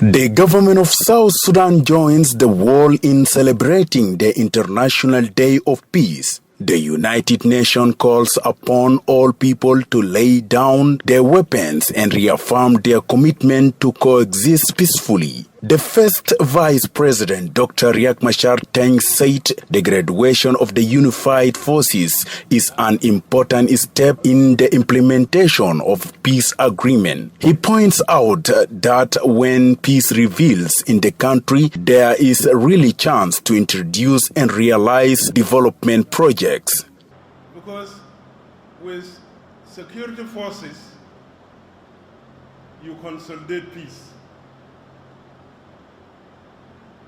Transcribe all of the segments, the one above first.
The government of South Sudan joins the world in celebrating the International Day of Peace. The United Nations calls upon all people to lay down their weapons and reaffirm their commitment to coexist peacefully. The first Vice President, Dr. Riek Machar, said the graduation of the unified forces is an important step in the implementation of peace agreement. He points out that when peace reveals in the country, there is a really chance to introduce and realize development projects. Because with security forces, you consolidate peace.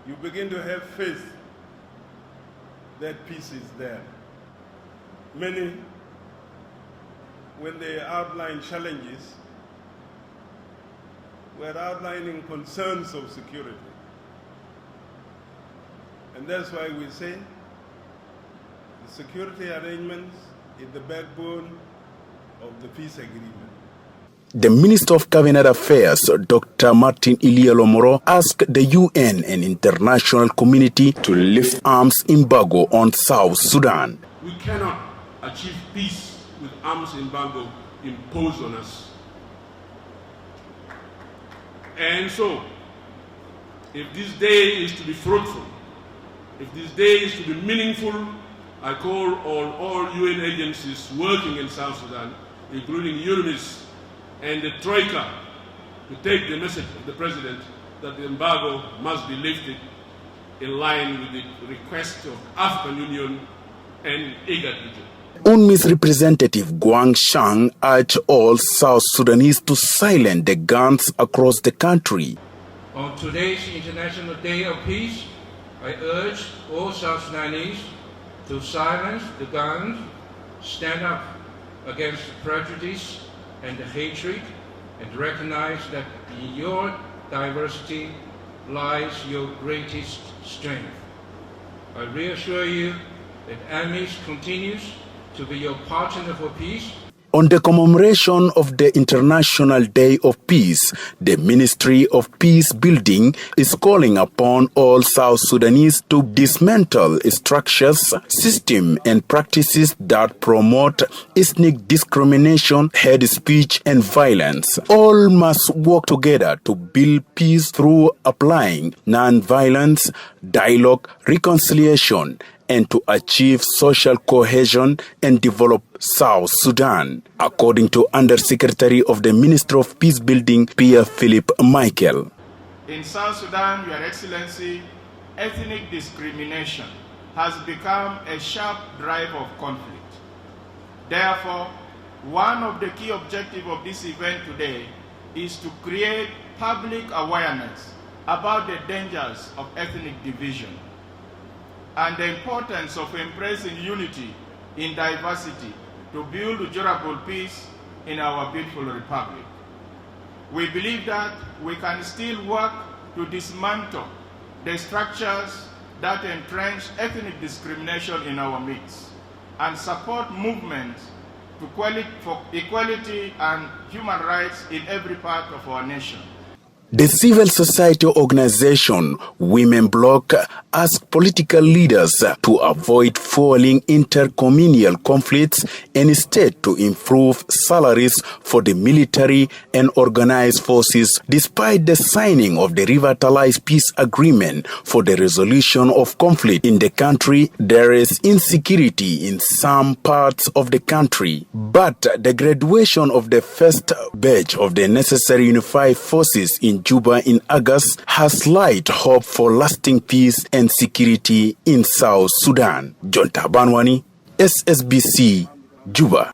You begin to have faith that peace is there. Many, when they outline challenges, were outlining concerns of security. And that's why we say the security arrangements is the backbone of the peace agreement. The Minister of Cabinet Affairs, Dr. Martin Ilielomoro, asked the UN and international community to lift arms embargo on South Sudan. We cannot achieve peace with arms embargo imposed on us. And so, if this day is to be fruitful, if this day is to be meaningful, I call on all UN agencies working in South Sudan, including UNIS and the Troika, to take the message of the President that the embargo must be lifted in line with the request of African Union and IGAD region. UNMISS representative Guang Shang urged all South Sudanese to silence the guns across the country. On today's International Day of Peace, I urge all South Sudanese to silence the guns, stand up against prejudice and the hatred, and recognize that in your diversity lies your greatest strength. I reassure you that UNMISS continues to be your partner for peace. On the commemoration of the International Day of Peace, the Ministry of Peace Building is calling upon all South Sudanese to dismantle structures, systems, and practices that promote ethnic discrimination, hate speech, and violence. All must work together to build peace through applying non-violence, dialogue, reconciliation, and to achieve social cohesion and develop South Sudan, according to Undersecretary of the Ministry of Peace Building, Pierre Philip Michael. In South Sudan, Your Excellency, ethnic discrimination has become a sharp driver of conflict. Therefore, one of the key objectives of this event today is to create public awareness about the dangers of ethnic division and the importance of embracing unity in diversity to build durable peace in our beautiful republic. We believe that we can still work to dismantle the structures that entrench ethnic discrimination in our midst and support movements for equality and human rights in every part of our nation. The civil society organization Women Bloc asked political leaders to avoid fueling intercommunal conflicts and instead to improve salaries for the military and organized forces. Despite the signing of the revitalized peace agreement for the resolution of conflict in the country, there is insecurity in some parts of the country. But the graduation of the first batch of the necessary unified forces in Juba in August has light hope for lasting peace and security in South Sudan. John Tabanwani, SSBC, Juba.